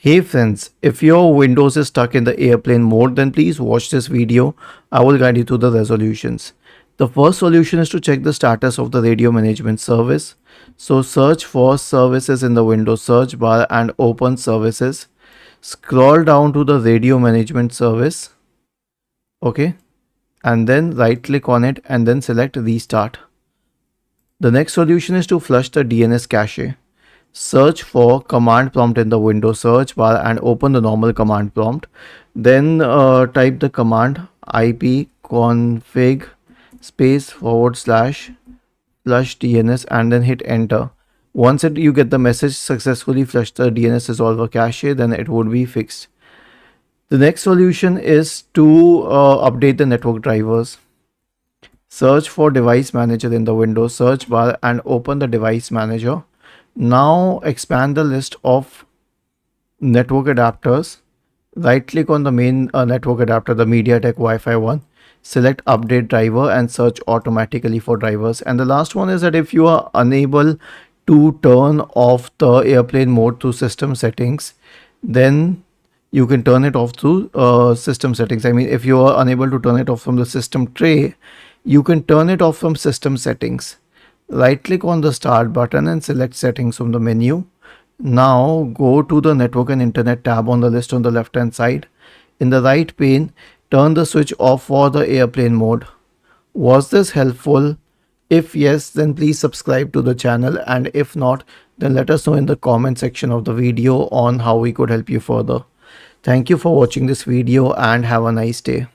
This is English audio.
Hey friends, if your Windows is stuck in the airplane mode, then please watch this video. I will guide you through the resolutions. The first solution is to check the status of the radio management service. So search for services in the Windows search bar and open services. Scroll down to the radio management service. Okay. And then right click on it and then select restart. The next solution is to flush the DNS cache. Search for command prompt in the Windows search bar and open the normal command prompt. Then type the command ipconfig // DNS and then hit enter. Once you get the message successfully flushed the DNS resolver cache, then it would be fixed. The next solution is to update the network drivers. Search for device manager in the Windows search bar and open the device manager. Now expand the list of network adapters. Right click on the main network adapter, the MediaTek Wi-Fi one. Select update driver and search automatically for drivers. And the last one is that if you are unable to turn off the airplane mode through system settings, then you can turn it off through system settings. I mean, if you are unable to turn it off from the system tray, you can turn it off from system settings. Right click on the start button and select settings from the menu. Now go to the network and internet tab on the list on the left hand side. In the right pane, turn the switch off for the airplane mode. Was this helpful? If yes, then please subscribe to the channel, and if not, then let us know in the comment section of the video on how we could help you further. Thank you for watching this video and have a nice day.